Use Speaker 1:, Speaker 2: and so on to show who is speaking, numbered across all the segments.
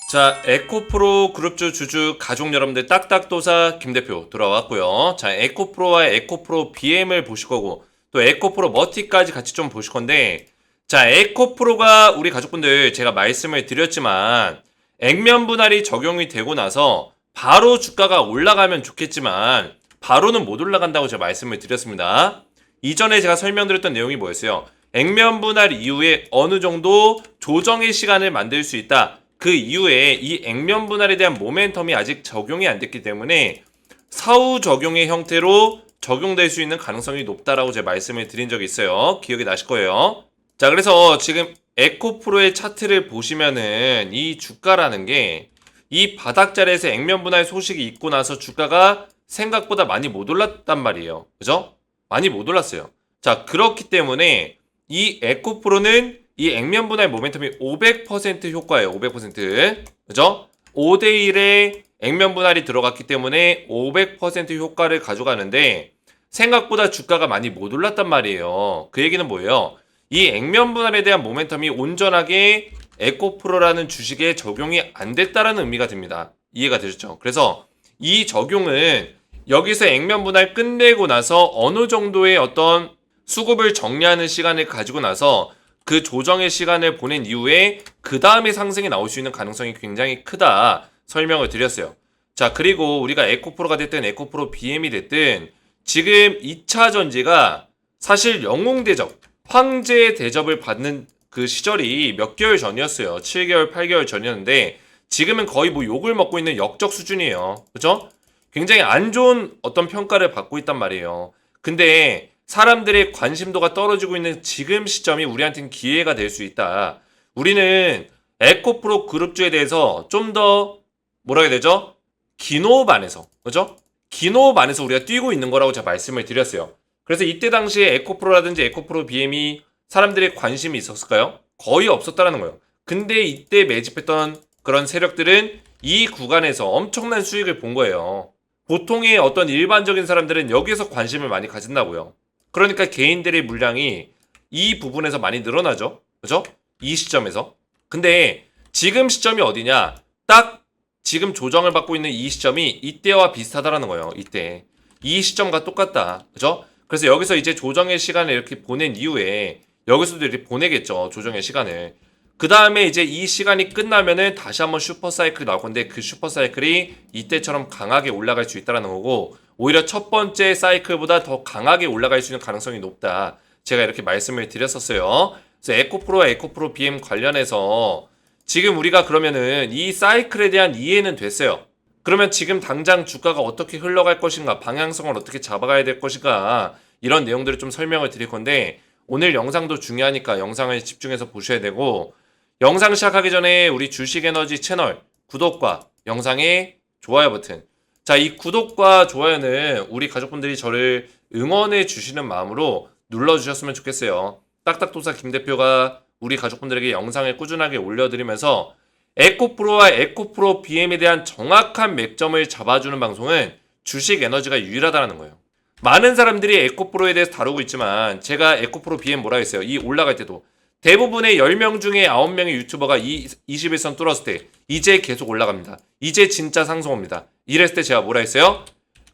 Speaker 1: 자, 에코프로 그룹주 주주 가족 여러분들 딱딱도사 김대표 돌아왔고요. 자, 에코프로와 에코프로 BM을 보실 거고 또 에코프로 머티까지 같이 좀 보실 건데, 자, 에코프로가 우리 가족분들 제가 말씀을 드렸지만 액면 분할이 적용이 되고 나서 바로 주가가 올라가면 좋겠지만 바로는 못 올라간다고 제가 말씀을 드렸습니다. 이전에 제가 설명드렸던 내용이 뭐였어요? 액면 분할 이후에 어느 정도 조정의 시간을 만들 수 있다. 그 이후에 이 액면 분할에 대한 모멘텀이 아직 적용이 안 됐기 때문에 사후 적용의 형태로 적용될 수 있는 가능성이 높다라고 제가 말씀을 드린 적이 있어요. 기억이 나실 거예요. 자, 그래서 지금 에코프로의 차트를 보시면은 이 주가라는 게 이 바닥 자리에서 액면 분할 소식이 있고 나서 주가가 생각보다 많이 못 올랐단 말이에요. 그죠? 많이 못 올랐어요. 자, 그렇기 때문에 이 에코프로는 이 액면 분할 모멘텀이 500% 효과예요. 500%. 그죠? 5대1의 액면 분할이 들어갔기 때문에 500% 효과를 가져가는데 생각보다 주가가 많이 못 올랐단 말이에요. 그 얘기는 뭐예요? 이 액면 분할에 대한 모멘텀이 온전하게 에코프로라는 주식에 적용이 안 됐다라는 의미가 듭니다. 이해가 되셨죠? 그래서 이 적용은 여기서 액면 분할 끝내고 나서 어느 정도의 어떤 수급을 정리하는 시간을 가지고 나서 그 조정의 시간을 보낸 이후에 그 다음에 상승이 나올 수 있는 가능성이 굉장히 크다 설명을 드렸어요. 자, 그리고 우리가 에코프로가 됐든 에코프로 BM이 됐든 지금 2차 전지가 사실 영웅 대접, 황제 대접을 받는 그 시절이 몇 개월 전이었어요. 7개월, 8개월 전이었는데 지금은 거의 뭐 욕을 먹고 있는 역적 수준이에요. 그죠? 굉장히 안 좋은 어떤 평가를 받고 있단 말이에요. 근데 사람들의 관심도가 떨어지고 있는 지금 시점이 우리한테는 기회가 될 수 있다. 우리는 에코프로 그룹주에 대해서 좀 더 뭐라 해야 되죠? 기노업 안에서, 그죠? 기노업 안에서 우리가 뛰고 있는 거라고 제가 말씀을 드렸어요. 그래서 이때 당시에 에코프로라든지 에코프로 BM이 사람들의 관심이 있었을까요? 거의 없었다라는 거예요. 근데 이때 매집했던 그런 세력들은 이 구간에서 엄청난 수익을 본 거예요. 보통의 어떤 일반적인 사람들은 여기에서 관심을 많이 가진다고요. 그러니까 개인들의 물량이 이 부분에서 많이 늘어나죠. 그죠? 이 시점에서. 근데 지금 시점이 어디냐? 딱 지금 조정을 받고 있는 이 시점이 이때와 비슷하다라는 거예요. 이때. 이 시점과 똑같다. 그죠? 그래서 여기서 이제 조정의 시간을 이렇게 보낸 이후에 여기서도 이렇게 보내겠죠. 조정의 시간을. 그 다음에 이제 이 시간이 끝나면은 다시 한번 슈퍼사이클이 나올 건데 그 슈퍼사이클이 이때처럼 강하게 올라갈 수 있다는 거고 오히려 첫 번째 사이클보다 더 강하게 올라갈 수 있는 가능성이 높다. 제가 이렇게 말씀을 드렸었어요. 그래서 에코프로와 에코프로 BM 관련해서 지금 우리가 그러면은 이 사이클에 대한 이해는 됐어요. 그러면 지금 당장 주가가 어떻게 흘러갈 것인가, 방향성을 어떻게 잡아가야 될 것인가 이런 내용들을 좀 설명을 드릴 건데 오늘 영상도 중요하니까 영상을 집중해서 보셔야 되고 영상 시작하기 전에 우리 주식에너지 채널 구독과 영상의 좋아요 버튼. 자, 이 구독과 좋아요는 우리 가족분들이 저를 응원해 주시는 마음으로 눌러주셨으면 좋겠어요. 딱딱도사 김 대표가 우리 가족분들에게 영상을 꾸준하게 올려드리면서 에코프로와 에코프로 BM에 대한 정확한 맥점을 잡아주는 방송은 주식에너지가 유일하다는 거예요. 많은 사람들이 에코프로에 대해서 다루고 있지만 제가 에코프로 BM 뭐라 했어요? 이 올라갈 때도 대부분의 10명 중에 9명의 유튜버가 이 21선 뚫었을 때 이제 계속 올라갑니다. 이제 진짜 상승합니다. 이랬을 때 제가 뭐라 했어요?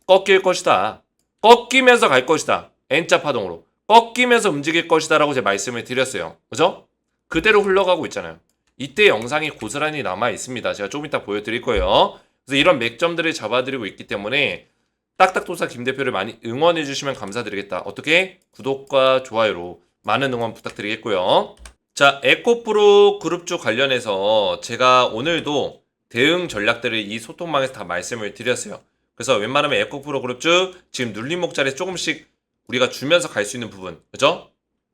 Speaker 1: 꺾일 것이다. 꺾이면서 갈 것이다. N자 파동으로. 꺾이면서 움직일 것이다 라고 제가 말씀을 드렸어요. 그죠? 그대로 흘러가고 있잖아요. 이때 영상이 고스란히 남아 있습니다. 제가 조금 이따 보여드릴 거예요. 그래서 이런 맥점들을 잡아드리고 있기 때문에 딱딱도사 김 대표를 많이 응원해 주시면 감사드리겠다. 어떻게? 구독과 좋아요로 많은 응원 부탁드리겠고요. 자, 에코프로 그룹주 관련해서 제가 오늘도 대응 전략들을 이 소통방에서 다 말씀을 드렸어요. 그래서 웬만하면 에코프로 그룹주 지금 눌림목 자리에 조금씩 우리가 주면서 갈 수 있는 부분, 그죠?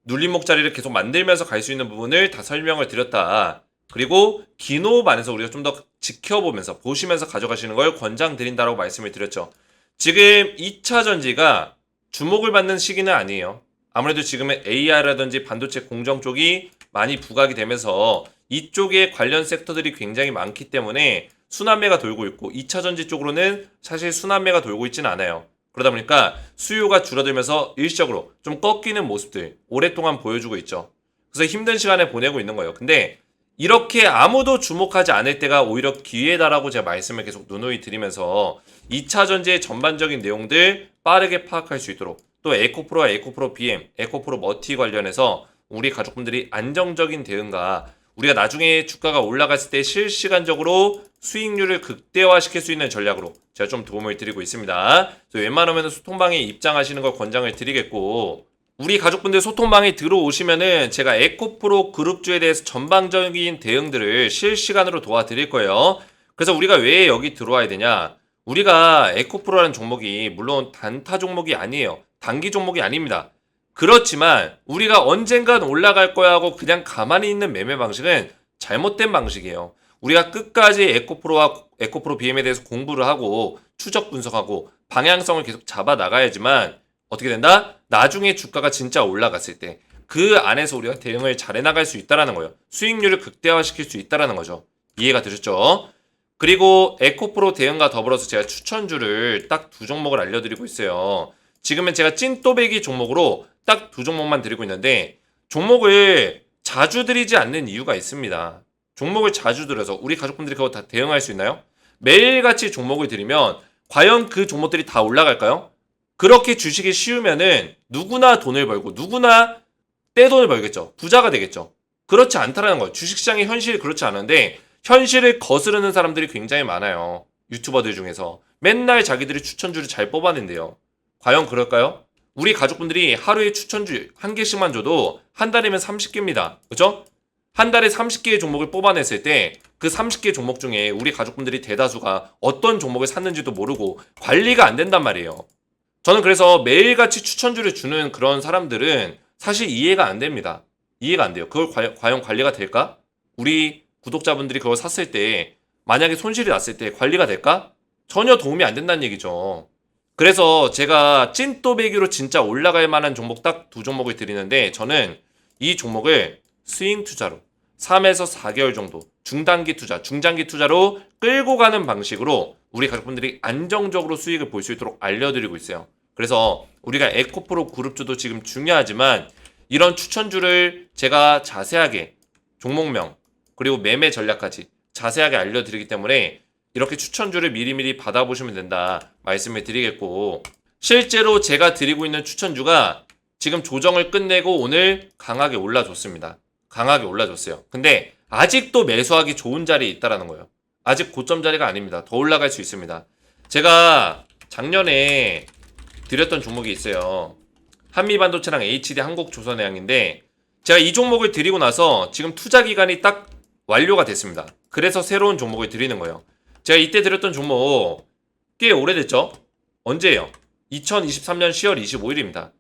Speaker 1: 눌림목 자리를 계속 만들면서 갈 수 있는 부분을 다 설명을 드렸다. 그리고 기노업 안에서 우리가 좀 더 지켜보면서 보시면서 가져가시는 걸 권장드린다라고 말씀을 드렸죠. 지금 2차 전지가 주목을 받는 시기는 아니에요. 아무래도 지금은 AI라든지 반도체 공정 쪽이 많이 부각이 되면서 이쪽에 관련 섹터들이 굉장히 많기 때문에 순환매가 돌고 있고 2차 전지 쪽으로는 사실 순환매가 돌고 있지는 않아요. 그러다 보니까 수요가 줄어들면서 일시적으로 좀 꺾이는 모습들 오랫동안 보여주고 있죠. 그래서 힘든 시간을 보내고 있는 거예요. 근데 이렇게 아무도 주목하지 않을 때가 오히려 기회다라고 제가 말씀을 계속 누누이 드리면서 2차 전지의 전반적인 내용들 빠르게 파악할 수 있도록 또 에코프로와 에코프로 BM, 에코프로 머티 관련해서 우리 가족분들이 안정적인 대응과 우리가 나중에 주가가 올라갔을 때 실시간적으로 수익률을 극대화시킬 수 있는 전략으로 제가 좀 도움을 드리고 있습니다. 웬만하면 소통방에 입장하시는 걸 권장을 드리겠고 우리 가족분들 소통방에 들어오시면은 제가 에코프로 그룹주에 대해서 전방적인 대응들을 실시간으로 도와드릴 거예요. 그래서 우리가 왜 여기 들어와야 되냐? 우리가 에코프로라는 종목이 물론 단타 종목이 아니에요. 단기 종목이 아닙니다. 그렇지만 우리가 언젠간 올라갈 거야 하고 그냥 가만히 있는 매매 방식은 잘못된 방식이에요. 우리가 끝까지 에코프로와 에코프로 BM에 대해서 공부를 하고 추적 분석하고 방향성을 계속 잡아 나가야지만 어떻게 된다? 나중에 주가가 진짜 올라갔을 때 그 안에서 우리가 대응을 잘 해나갈 수 있다는 거예요. 수익률을 극대화시킬 수 있다는 거죠. 이해가 되셨죠? 그리고 에코프로 대응과 더불어서 제가 추천주를 딱 두 종목을 알려드리고 있어요. 지금은 제가 찐또배기 종목으로 딱 두 종목만 드리고 있는데 종목을 자주 드리지 않는 이유가 있습니다. 종목을 자주 들어서 우리 가족분들이 그거 다 대응할 수 있나요? 매일같이 종목을 드리면 과연 그 종목들이 다 올라갈까요? 그렇게 주식이 쉬우면은 누구나 돈을 벌고 누구나 떼돈을 벌겠죠. 부자가 되겠죠. 그렇지 않다라는 거예요. 주식시장의 현실이 그렇지 않은데 현실을 거스르는 사람들이 굉장히 많아요. 유튜버들 중에서 맨날 자기들이 추천주를 잘 뽑아낸대요. 과연 그럴까요? 우리 가족분들이 하루에 추천주 한 개씩만 줘도 한 달이면 30개입니다. 그죠? 한 달에 30개의 종목을 뽑아냈을 때 그 30개 종목 중에 우리 가족분들이 대다수가 어떤 종목을 샀는지도 모르고 관리가 안 된단 말이에요. 저는 그래서 매일같이 추천주를 주는 그런 사람들은 사실 이해가 안 됩니다. 이해가 안 돼요. 그걸 과연 관리가 될까? 우리 구독자분들이 그걸 샀을 때 만약에 손실이 났을 때 관리가 될까? 전혀 도움이 안 된다는 얘기죠. 그래서 제가 찐또배기로 진짜 올라갈 만한 종목 딱 두 종목을 드리는데 저는 이 종목을 스윙 투자로 3에서 4개월 정도 중단기 투자, 중장기 투자로 끌고 가는 방식으로 우리 가족분들이 안정적으로 수익을 볼 수 있도록 알려드리고 있어요. 그래서 우리가 에코프로 그룹주도 지금 중요하지만 이런 추천주를 제가 자세하게 종목명 그리고 매매 전략까지 자세하게 알려드리기 때문에 이렇게 추천주를 미리미리 받아보시면 된다 말씀을 드리겠고 실제로 제가 드리고 있는 추천주가 지금 조정을 끝내고 오늘 강하게 올라줬습니다. 강하게 올라줬어요. 근데 아직도 매수하기 좋은 자리에 있다라는 거예요. 아직 고점 자리가 아닙니다. 더 올라갈 수 있습니다. 제가 작년에 드렸던 종목이 있어요. 한미반도체랑 HD 한국조선해양인데 제가 이 종목을 드리고 나서 지금 투자 기간이 딱 완료가 됐습니다. 그래서 새로운 종목을 드리는 거예요. 제가 이때 드렸던 종목 꽤 오래됐죠? 언제예요? 2023년 10월 25일입니다.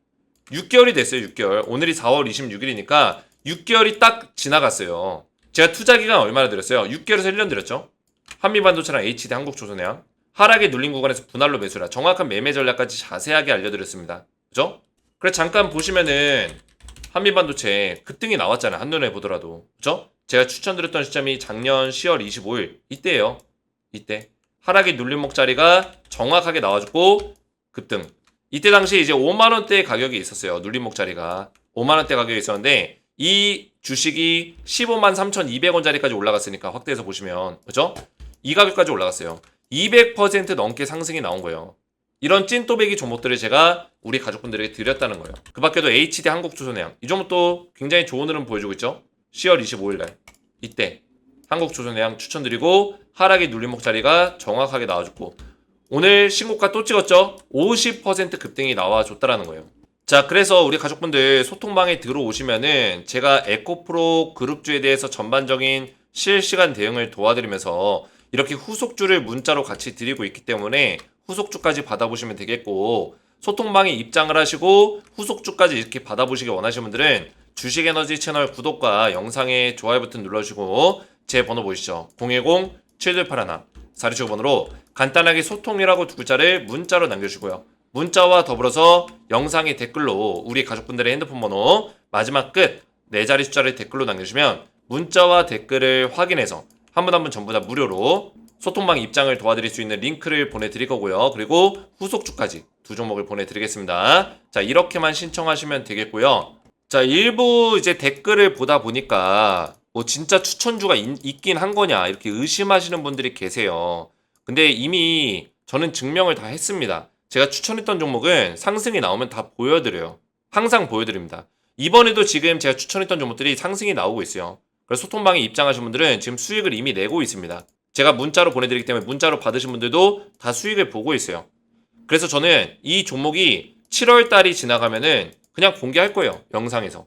Speaker 1: 6개월이 됐어요. 6개월. 오늘이 4월 26일이니까 6개월이 딱 지나갔어요. 제가 투자 기간 얼마나 드렸어요? 6개월에서 1년 드렸죠? 한미반도체랑 HD 한국조선해양 하락에 눌린 구간에서 분할로 매수라 정확한 매매 전략까지 자세하게 알려드렸습니다. 그죠? 그래 잠깐 보시면은 한미반도체 급등이 나왔잖아요. 한눈에 보더라도. 그죠? 제가 추천드렸던 시점이 작년 10월 25일 이때예요. 이때 하락에 눌린 목자리가 정확하게 나와주고 급등. 이때 당시 이제 5만원대 가격이 있었어요. 눌린 목자리가 5만원대 가격이 있었는데 이 주식이 15만 3,200원짜리까지 올라갔으니까 확대해서 보시면 그죠? 이 가격까지 올라갔어요. 200% 넘게 상승이 나온 거예요. 이런 찐또배기 종목들을 제가 우리 가족분들에게 드렸다는 거예요. 그 밖에도 HD 한국조선해양 이 종목도 굉장히 좋은 흐름 보여주고 있죠. 10월 25일날 이때 한국조선해양 추천드리고 하락에 눌린 목자리가 정확하게 나와줬고 오늘 신고가 또 찍었죠. 50% 급등이 나와줬다라는 거예요. 자 그래서 우리 가족분들 소통방에 들어오시면은 제가 에코프로 그룹주에 대해서 전반적인 실시간 대응을 도와드리면서 이렇게 후속주를 문자로 같이 드리고 있기 때문에 후속주까지 받아보시면 되겠고 소통방에 입장을 하시고 후속주까지 이렇게 받아보시기 원하시는 분들은 주식에너지 채널 구독과 영상에 좋아요 버튼 눌러주시고 제 번호 보이시죠? 010-7281-4275번으로 간단하게 소통이라고 두 글자를 문자로 남겨주시고요. 문자와 더불어서 영상의 댓글로 우리 가족분들의 핸드폰 번호 마지막 끝 4자리 숫자를 댓글로 남겨주시면 문자와 댓글을 확인해서 한 분 한 분 전부 다 무료로 소통방 입장을 도와드릴 수 있는 링크를 보내드릴 거고요. 그리고 후속주까지 두 종목을 보내드리겠습니다. 자 이렇게만 신청하시면 되겠고요. 자 일부 이제 댓글을 보다 보니까 뭐 진짜 추천주가 있긴 한 거냐 이렇게 의심하시는 분들이 계세요. 근데 이미 저는 증명을 다 했습니다. 제가 추천했던 종목은 상승이 나오면 다 보여드려요. 항상 보여드립니다. 이번에도 지금 제가 추천했던 종목들이 상승이 나오고 있어요. 그래서 소통방에 입장하신 분들은 지금 수익을 이미 내고 있습니다. 제가 문자로 보내드리기 때문에 문자로 받으신 분들도 다 수익을 보고 있어요. 그래서 저는 이 종목이 7월 달이 지나가면은 그냥 공개할 거예요. 영상에서.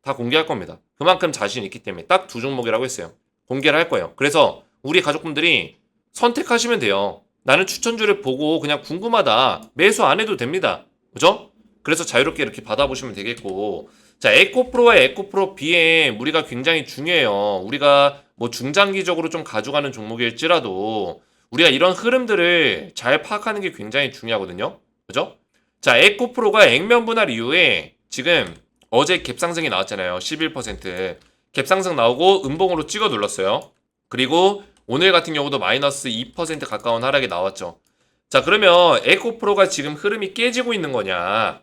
Speaker 1: 다 공개할 겁니다. 그만큼 자신 있기 때문에 딱 두 종목이라고 했어요. 공개를 할 거예요. 그래서 우리 가족분들이 선택하시면 돼요. 나는 추천주를 보고 그냥 궁금하다. 매수 안 해도 됩니다. 그죠? 그래서 자유롭게 이렇게 받아보시면 되겠고. 자, 에코프로와 에코프로 BM 우리가 굉장히 중요해요. 우리가 뭐 중장기적으로 좀 가져가는 종목일지라도 우리가 이런 흐름들을 잘 파악하는 게 굉장히 중요하거든요. 그죠? 자, 에코프로가 액면 분할 이후에 지금 어제 갭상승이 나왔잖아요. 11%. 갭상승 나오고 음봉으로 찍어 눌렀어요. 그리고 오늘 같은 경우도 마이너스 2% 가까운 하락이 나왔죠. 자, 그러면 에코프로가 지금 흐름이 깨지고 있는 거냐?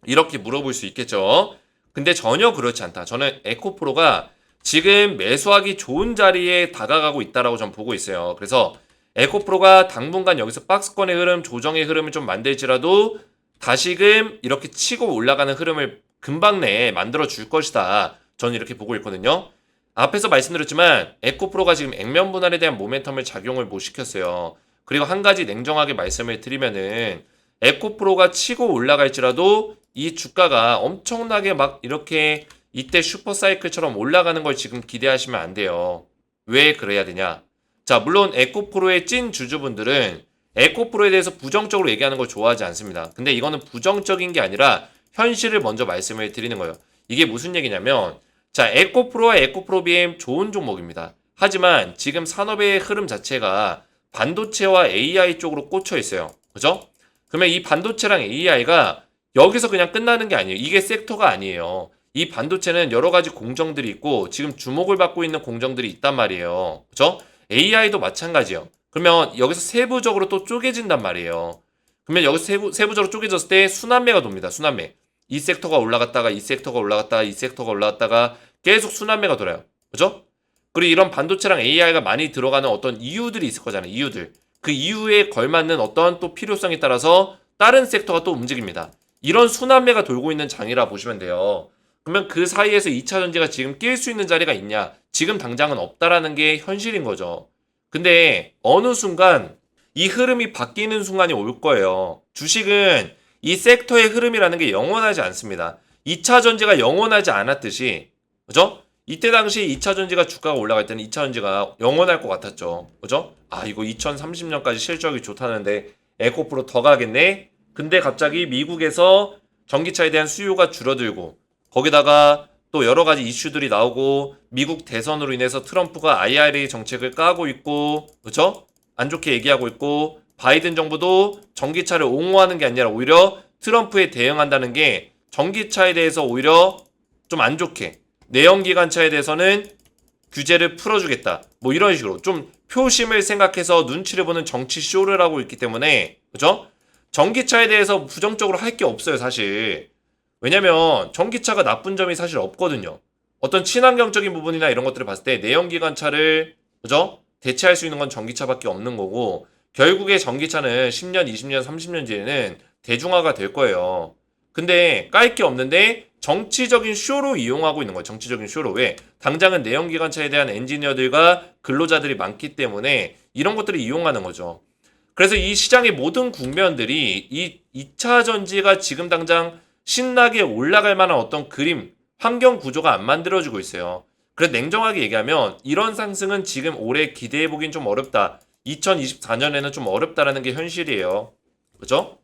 Speaker 1: 이렇게 물어볼 수 있겠죠. 근데 전혀 그렇지 않다. 저는 에코프로가 지금 매수하기 좋은 자리에 다가가고 있다라고 저는 보고 있어요. 그래서 에코프로가 당분간 여기서 박스권의 흐름, 조정의 흐름을 좀 만들지라도 다시금 이렇게 치고 올라가는 흐름을 금방 내에 만들어 줄 것이다. 저는 이렇게 보고 있거든요. 앞에서 말씀드렸지만 에코프로가 지금 액면 분할에 대한 모멘텀을 작용을 못 시켰어요. 그리고 한 가지 냉정하게 말씀을 드리면은 에코프로가 치고 올라갈지라도 이 주가가 엄청나게 막 이렇게 이때 슈퍼사이클처럼 올라가는 걸 지금 기대하시면 안 돼요. 왜 그래야 되냐? 자, 물론 에코프로의 찐 주주분들은 에코프로에 대해서 부정적으로 얘기하는 걸 좋아하지 않습니다. 근데 이거는 부정적인 게 아니라 현실을 먼저 말씀을 드리는 거예요. 이게 무슨 얘기냐면 자, 에코프로와 에코프로 BM 좋은 종목입니다. 하지만 지금 산업의 흐름 자체가 반도체와 AI 쪽으로 꽂혀 있어요. 그죠? 그러면 이 반도체랑 AI가 여기서 그냥 끝나는 게 아니에요. 이게 섹터가 아니에요. 이 반도체는 여러 가지 공정들이 있고 지금 주목을 받고 있는 공정들이 있단 말이에요. 그죠? AI도 마찬가지예요. 그러면 여기서 세부적으로 또 쪼개진단 말이에요. 그러면 여기서 세부적으로 쪼개졌을 때 순환매가 돕니다. 순환매. 이 섹터가 올라갔다가 이 섹터가 올라갔다가 이 섹터가 올라갔다가 계속 순환매가 돌아요. 그죠? 그리고 이런 반도체랑 AI가 많이 들어가는 어떤 이유들이 있을 거잖아요. 이유들. 그 이유에 걸맞는 어떤 또 필요성에 따라서 다른 섹터가 또 움직입니다. 이런 순환매가 돌고 있는 장이라 보시면 돼요. 그러면 그 사이에서 2차 전지가 지금 낄 수 있는 자리가 있냐? 지금 당장은 없다라는 게 현실인 거죠. 근데 어느 순간 이 흐름이 바뀌는 순간이 올 거예요. 주식은 이 섹터의 흐름이라는 게 영원하지 않습니다. 2차 전지가 영원하지 않았듯이, 그죠? 이때 당시 2차 전지가 주가가 올라갈 때는 2차 전지가 영원할 것 같았죠. 그죠? 아, 이거 2030년까지 실적이 좋다는데 에코프로 더 가겠네? 근데 갑자기 미국에서 전기차에 대한 수요가 줄어들고 거기다가 또 여러 가지 이슈들이 나오고 미국 대선으로 인해서 트럼프가 IRA 정책을 까고 있고, 그죠? 안 좋게 얘기하고 있고, 바이든 정부도 전기차를 옹호하는 게 아니라 오히려 트럼프에 대응한다는 게 전기차에 대해서 오히려 좀 안 좋게, 내연기관차에 대해서는 규제를 풀어주겠다. 뭐 이런 식으로 좀 표심을 생각해서 눈치를 보는 정치 쇼를 하고 있기 때문에, 그죠? 전기차에 대해서 부정적으로 할 게 없어요, 사실. 왜냐면 전기차가 나쁜 점이 사실 없거든요. 어떤 친환경적인 부분이나 이런 것들을 봤을 때 내연기관차를, 그죠? 대체할 수 있는 건 전기차밖에 없는 거고, 결국에 전기차는 10년, 20년, 30년 뒤에는 대중화가 될 거예요. 근데 깔 게 없는데 정치적인 쇼로 이용하고 있는 거예요. 정치적인 쇼로. 왜? 당장은 내연기관차에 대한 엔지니어들과 근로자들이 많기 때문에 이런 것들을 이용하는 거죠. 그래서 이 시장의 모든 국면들이 이 2차 전지가 지금 당장 신나게 올라갈 만한 어떤 그림, 환경 구조가 안 만들어지고 있어요. 그래서 냉정하게 얘기하면 이런 상승은 지금 올해 기대해보긴 좀 어렵다. 2024년에는 좀 어렵다라는 게 현실이에요. 그죠?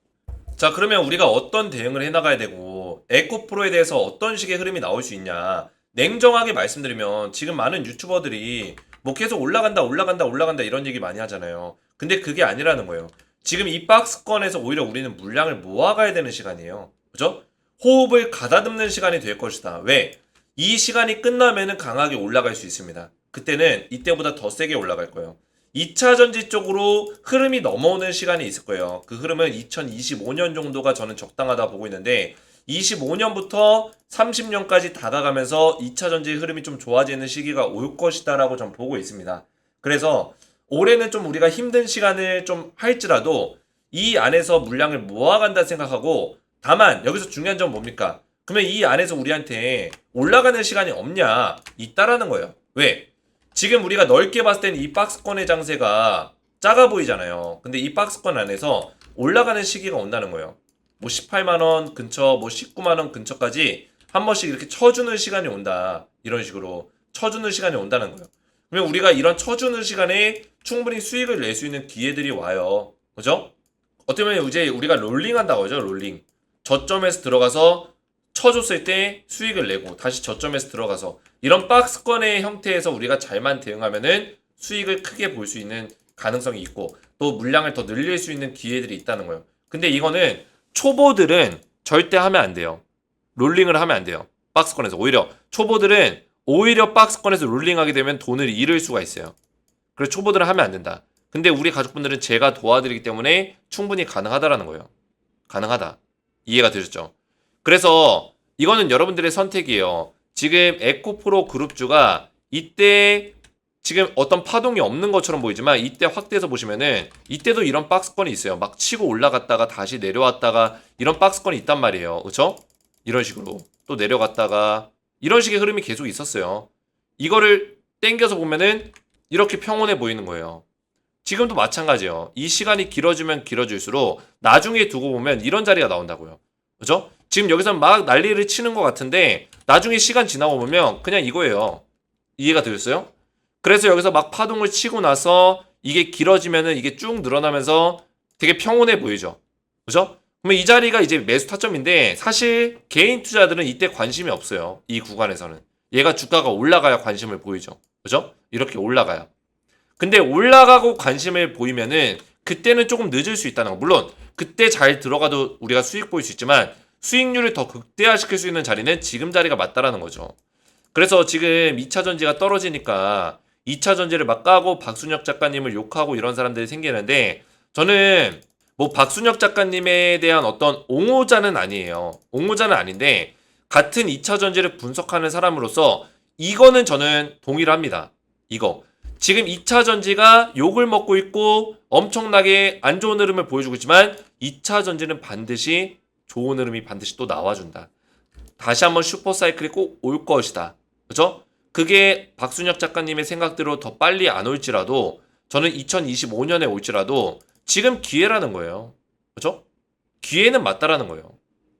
Speaker 1: 자, 그러면 우리가 어떤 대응을 해나가야 되고 에코프로에 대해서 어떤 식의 흐름이 나올 수 있냐. 냉정하게 말씀드리면 지금 많은 유튜버들이 뭐 계속 올라간다 올라간다 올라간다 이런 얘기 많이 하잖아요. 근데 그게 아니라는 거예요. 지금 이 박스권에서 오히려 우리는 물량을 모아가야 되는 시간이에요. 그죠? 호흡을 가다듬는 시간이 될 것이다. 왜? 이 시간이 끝나면은 강하게 올라갈 수 있습니다. 그때는 이때보다 더 세게 올라갈 거예요. 2차 전지 쪽으로 흐름이 넘어오는 시간이 있을 거예요. 그 흐름은 2025년 정도가 저는 적당하다 보고 있는데 25년부터 30년까지 다가가면서 2차 전지 흐름이 좀 좋아지는 시기가 올 것이다라고 전 보고 있습니다. 그래서 올해는 좀 우리가 힘든 시간을 좀 할지라도 이 안에서 물량을 모아간다 생각하고, 다만 여기서 중요한 점은 뭡니까? 그러면 이 안에서 우리한테 올라가는 시간이 없냐? 있다라는 거예요. 왜? 지금 우리가 넓게 봤을 때는 이 박스권의 장세가 작아 보이잖아요. 근데 이 박스권 안에서 올라가는 시기가 온다는 거예요. 뭐 18만원 근처, 뭐 19만원 근처까지 한 번씩 이렇게 쳐주는 시간이 온다. 이런 식으로 쳐주는 시간이 온다는 거예요. 그러면 우리가 이런 쳐주는 시간에 충분히 수익을 낼 수 있는 기회들이 와요. 그죠? 어떻게 보면 이제 우리가 롤링 한다고 하죠. 롤링. 저점에서 들어가서 쳐줬을 때 수익을 내고 다시 저점에서 들어가서 이런 박스권의 형태에서 우리가 잘만 대응하면은 수익을 크게 볼 수 있는 가능성이 있고, 또 물량을 더 늘릴 수 있는 기회들이 있다는 거예요. 근데 이거는 초보들은 절대 하면 안 돼요. 롤링을 하면 안 돼요. 박스권에서. 오히려 초보들은 오히려 박스권에서 롤링하게 되면 돈을 잃을 수가 있어요. 그래서 초보들은 하면 안 된다. 근데 우리 가족분들은 제가 도와드리기 때문에 충분히 가능하다라는 거예요. 가능하다. 이해가 되셨죠? 그래서 이거는 여러분들의 선택이에요. 지금 에코프로 그룹주가 이때 지금 어떤 파동이 없는 것처럼 보이지만 이때 확대해서 보시면은 이때도 이런 박스권이 있어요. 막 치고 올라갔다가 다시 내려왔다가 이런 박스권이 있단 말이에요. 그렇죠? 이런 식으로 또 내려갔다가 이런 식의 흐름이 계속 있었어요. 이거를 땡겨서 보면은 이렇게 평온해 보이는 거예요. 지금도 마찬가지예요. 이 시간이 길어지면 길어질수록 나중에 두고 보면 이런 자리가 나온다고요. 그죠? 지금 여기서 막 난리를 치는 것 같은데 나중에 시간 지나고 보면 그냥 이거예요. 이해가 되셨어요? 그래서 여기서 막 파동을 치고 나서 이게 길어지면은 이게 쭉 늘어나면서 되게 평온해 보이죠. 그죠? 그러면 이 자리가 이제 매수 타점인데 사실 개인 투자들은 이때 관심이 없어요. 이 구간에서는. 얘가 주가가 올라가야 관심을 보이죠. 그죠? 이렇게 올라가야. 근데 올라가고 관심을 보이면은 그때는 조금 늦을 수 있다는 거. 물론 그때 잘 들어가도 우리가 수익 보일 수 있지만 수익률을 더 극대화시킬 수 있는 자리는 지금 자리가 맞다라는 거죠. 그래서 지금 2차 전지가 떨어지니까 2차 전지를 막 까고 박순혁 작가님을 욕하고 이런 사람들이 생기는데, 저는 뭐 박순혁 작가님에 대한 어떤 옹호자는 아니에요. 옹호자는 아닌데 같은 2차 전지를 분석하는 사람으로서 이거는 저는 동의를 합니다. 이거. 지금 2차 전지가 욕을 먹고 있고 엄청나게 안 좋은 흐름을 보여주고 있지만 2차 전지는 반드시 좋은 흐름이 반드시 또 나와준다. 다시 한번 슈퍼사이클이 꼭 올 것이다. 그죠? 그게 박순혁 작가님의 생각대로 더 빨리 안 올지라도 저는 2025년에 올지라도 지금 기회라는 거예요. 그죠? 기회는 맞다라는 거예요.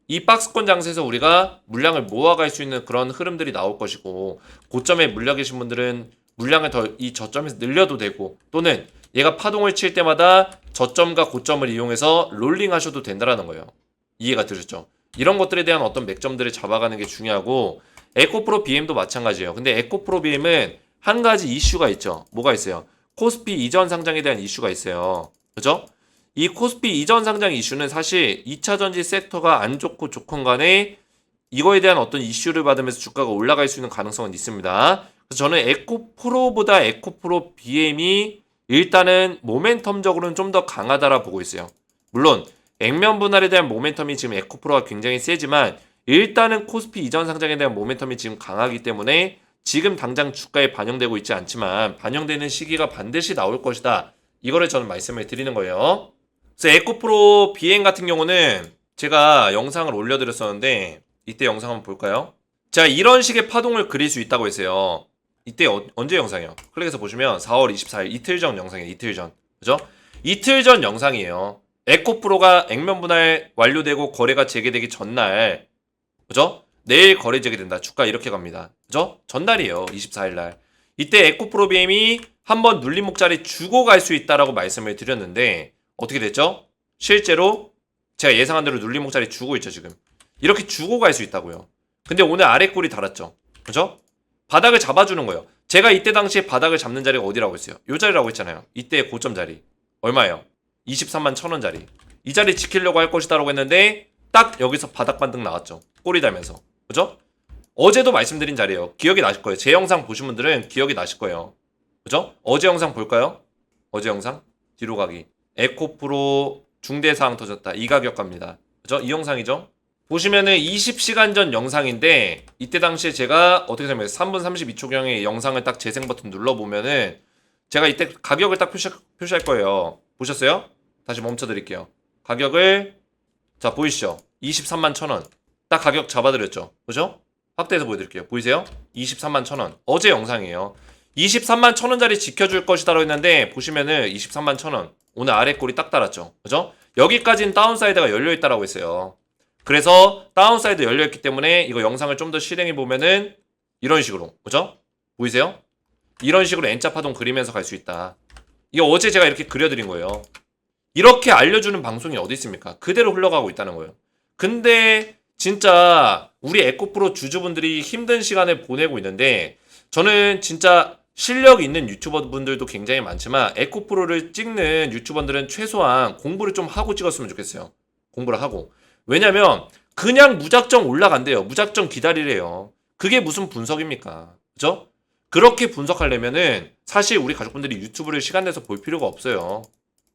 Speaker 1: 이 박스권 장세에서 우리가 물량을 모아갈 수 있는 그런 흐름들이 나올 것이고, 고점에 물려 계신 분들은 물량을 더 이 저점에서 늘려도 되고, 또는 얘가 파동을 칠 때마다 저점과 고점을 이용해서 롤링 하셔도 된다라는 거예요. 이해가 되셨죠? 이런 것들에 대한 어떤 맥점들을 잡아가는 게 중요하고, 에코프로 BM도 마찬가지예요. 근데 에코프로 BM은 한 가지 이슈가 있죠. 뭐가 있어요? 코스피 이전 상장에 대한 이슈가 있어요. 그죠? 이 코스피 이전 상장 이슈는 사실 2차 전지 섹터가 안 좋고 좋건 간에 이거에 대한 어떤 이슈를 받으면서 주가가 올라갈 수 있는 가능성은 있습니다. 그래서 저는 에코프로보다 에코프로 BM이 일단은 모멘텀적으로는 좀 더 강하다라 보고 있어요. 물론 액면 분할에 대한 모멘텀이 지금 에코프로가 굉장히 세지만 일단은 코스피 이전 상장에 대한 모멘텀이 지금 강하기 때문에 지금 당장 주가에 반영되고 있지 않지만 반영되는 시기가 반드시 나올 것이다. 이거를 저는 말씀을 드리는 거예요. 그래서 에코프로 BM 같은 경우는 제가 영상을 올려드렸었는데 이때 영상 한번 볼까요? 자, 이런 식의 파동을 그릴 수 있다고 했어요. 이때 언제 영상이요? 클릭해서 보시면 4월 24일 이틀 전 영상이에요. 이틀 전. 그죠? 이틀 전 영상이에요. 에코프로가 액면 분할 완료되고 거래가 재개되기 전날, 그죠? 내일 거래 재개된다. 주가 이렇게 갑니다. 그죠? 전날이에요. 24일 날. 이때 에코프로 BM이 한번 눌림목자리 주고 갈 수 있다라고 말씀을 드렸는데 어떻게 됐죠? 실제로 제가 예상한 대로 눌림목자리 주고 있죠, 지금. 이렇게 주고 갈 수 있다고요. 근데 오늘 아래 꼴이 달았죠. 그죠? 바닥을 잡아주는 거예요. 제가 이때 당시에 바닥을 잡는 자리가 어디라고 했어요? 이 자리라고 했잖아요. 이때 고점 자리. 얼마예요? 23만 1,000원 자리. 이 자리 지키려고 할 것이다라고 했는데 딱 여기서 바닥 반등 나왔죠. 꼬리 달면서. 그죠? 어제도 말씀드린 자리예요. 기억이 나실 거예요. 제 영상 보신 분들은 기억이 나실 거예요. 그죠? 어제 영상 볼까요? 어제 영상? 뒤로 가기. 에코프로 중대사항 터졌다. 이 가격 갑니다. 그죠? 이 영상이죠? 보시면은 20시간 전 영상인데 이때 당시에 제가 어떻게 설명해요? 3분 32초경에 영상을 딱 재생 버튼 눌러보면은 제가 이때 가격을 딱 표시할 거예요. 보셨어요? 다시 멈춰 드릴게요. 가격을 자 보이시죠? 23만 1,000원. 딱 가격 잡아드렸죠. 그죠? 확대해서 보여드릴게요. 보이세요? 23만 1,000원. 어제 영상이에요. 23만 1,000원짜리 지켜줄 것이다라고 했는데 보시면은 23만 1,000원. 오늘 아래 꼴이 딱 달았죠. 그죠? 여기까지는 다운사이드가 열려있다라고 했어요. 그래서 다운사이드 열려있기 때문에 이거 영상을 좀 더 실행해 보면은 이런 식으로. 그죠? 보이세요? 이런 식으로 N자 파동 그리면서 갈 수 있다. 이거 어제 제가 이렇게 그려드린 거예요. 이렇게 알려주는 방송이 어디 있습니까? 그대로 흘러가고 있다는 거예요. 근데 진짜 우리 에코프로 주주분들이 힘든 시간을 보내고 있는데 저는 진짜 실력 있는 유튜버 분들도 굉장히 많지만 에코프로를 찍는 유튜버들은 최소한 공부를 좀 하고 찍었으면 좋겠어요. 공부를 하고. 왜냐면 그냥 무작정 올라간대요. 무작정 기다리래요. 그게 무슨 분석입니까? 그죠? 그렇게 분석하려면은 사실 우리 가족분들이 유튜브를 시간 내서 볼 필요가 없어요.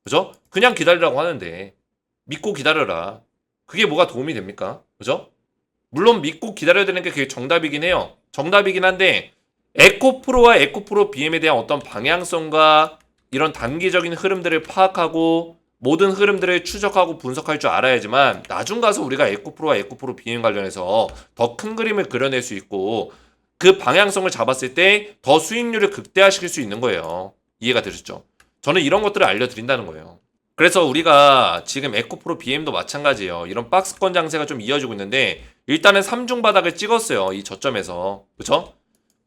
Speaker 1: 그죠? 그냥 기다리라고 하는데 믿고 기다려라. 그게 뭐가 도움이 됩니까? 그죠? 물론 믿고 기다려야 되는 게 그게 정답이긴 해요. 정답이긴 한데 에코프로와 에코프로 BM에 대한 어떤 방향성과 이런 단기적인 흐름들을 파악하고 모든 흐름들을 추적하고 분석할 줄 알아야지만 나중 가서 우리가 에코프로와 에코프로 BM 관련해서 더 큰 그림을 그려낼 수 있고 그 방향성을 잡았을 때 더 수익률을 극대화시킬 수 있는 거예요. 이해가 되셨죠? 저는 이런 것들을 알려드린다는 거예요. 그래서 우리가 지금 에코프로 BM도 마찬가지예요. 이런 박스권 장세가 좀 이어지고 있는데 일단은 3중 바닥을 찍었어요. 이 저점에서. 그쵸?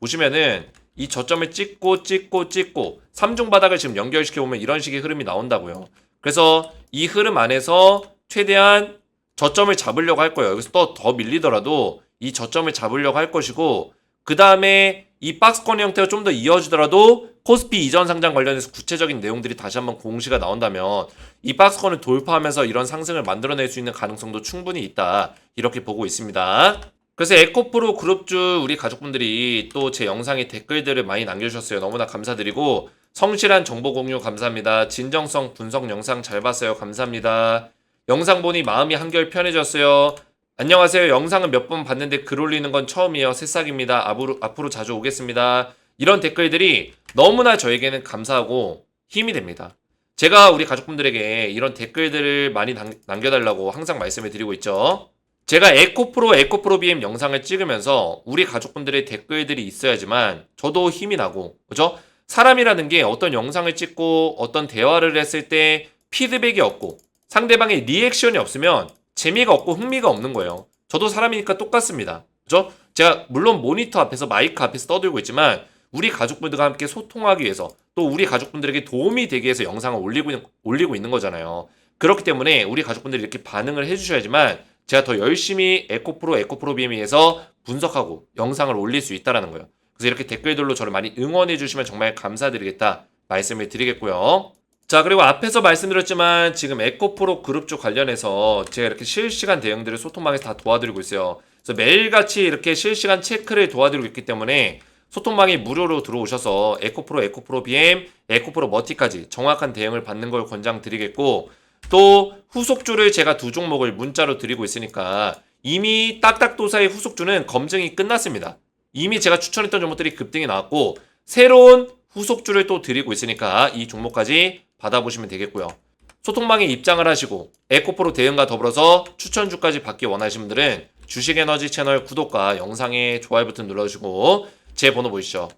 Speaker 1: 보시면은 이 저점을 찍고 3중 바닥을 지금 연결시켜 보면 이런 식의 흐름이 나온다고요. 그래서 이 흐름 안에서 최대한 저점을 잡으려고 할 거예요. 여기서 또 더 밀리더라도 이 저점을 잡으려고 할 것이고 그 다음에 이 박스권 형태가 좀 더 이어지더라도 코스피 이전 상장 관련해서 구체적인 내용들이 다시 한번 공시가 나온다면 이 박스권을 돌파하면서 이런 상승을 만들어낼 수 있는 가능성도 충분히 있다. 이렇게 보고 있습니다. 그래서 에코프로 그룹주 우리 가족분들이 또 제 영상에 댓글들을 많이 남겨주셨어요. 너무나 감사드리고 성실한 정보 공유 감사합니다. 진정성 분석 영상 잘 봤어요. 감사합니다. 영상 보니 마음이 한결 편해졌어요. 안녕하세요. 영상은 몇 번 봤는데 글 올리는 건 처음이에요. 새싹입니다. 앞으로 자주 오겠습니다. 이런 댓글들이 너무나 저에게는 감사하고 힘이 됩니다. 제가 우리 가족분들에게 이런 댓글들을 많이 남겨달라고 항상 말씀을 드리고 있죠. 제가 에코프로 BM 영상을 찍으면서 우리 가족분들의 댓글들이 있어야지만 저도 힘이 나고, 그죠? 사람이라는 게 어떤 영상을 찍고 어떤 대화를 했을 때 피드백이 없고 상대방의 리액션이 없으면 재미가 없고 흥미가 없는 거예요. 저도 사람이니까 똑같습니다. 그죠? 제가 물론 모니터 앞에서 마이크 앞에서 떠들고 있지만 우리 가족분들과 함께 소통하기 위해서 또 우리 가족분들에게 도움이 되기 위해서 영상을 올리고 있는 거잖아요. 그렇기 때문에 우리 가족분들이 이렇게 반응을 해주셔야지만 제가 더 열심히 에코프로 BM에 의해서 분석하고 영상을 올릴 수 있다는 거예요. 그래서 이렇게 댓글들로 저를 많이 응원해 주시면 정말 감사드리겠다 말씀을 드리겠고요. 자, 그리고 앞에서 말씀드렸지만 지금 에코프로 그룹주 관련해서 제가 이렇게 실시간 대응들을 소통방에서 다 도와드리고 있어요. 그래서 매일같이 이렇게 실시간 체크를 도와드리고 있기 때문에 소통방에 무료로 들어오셔서 에코프로 BM, 에코프로 머티까지 정확한 대응을 받는 걸 권장드리겠고 또 후속주를 제가 2종목을 문자로 드리고 있으니까 이미 딱딱도사의 후속주는 검증이 끝났습니다. 이미 제가 추천했던 종목들이 급등이 나왔고 새로운 후속주를 또 드리고 있으니까 이 종목까지 받아보시면 되겠고요. 소통방에 입장을 하시고 에코프로 대응과 더불어서 추천주까지 받기 원하시는 분들은 주식에너지 채널 구독과 영상에 좋아요 버튼 눌러주시고 제 번호 보이시죠?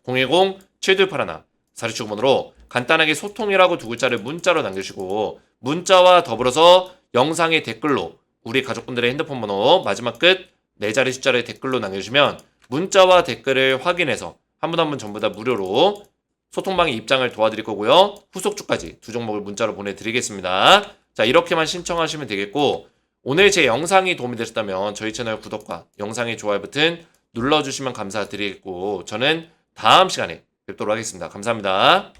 Speaker 1: 010-7281-46번으로 간단하게 소통이라고 두 글자를 문자로 남겨주시고 문자와 더불어서 영상의 댓글로 우리 가족분들의 핸드폰 번호 마지막 끝 4자리 숫자를 댓글로 남겨주시면 문자와 댓글을 확인해서 한 분 한 분 전부 다 무료로 소통방에 입장을 도와드릴 거고요. 후속주까지 2종목을 문자로 보내드리겠습니다. 자, 이렇게만 신청하시면 되겠고 오늘 제 영상이 도움이 되셨다면 저희 채널 구독과 영상의 좋아요 버튼 눌러주시면 감사드리겠고 저는 다음 시간에 뵙도록 하겠습니다. 감사합니다.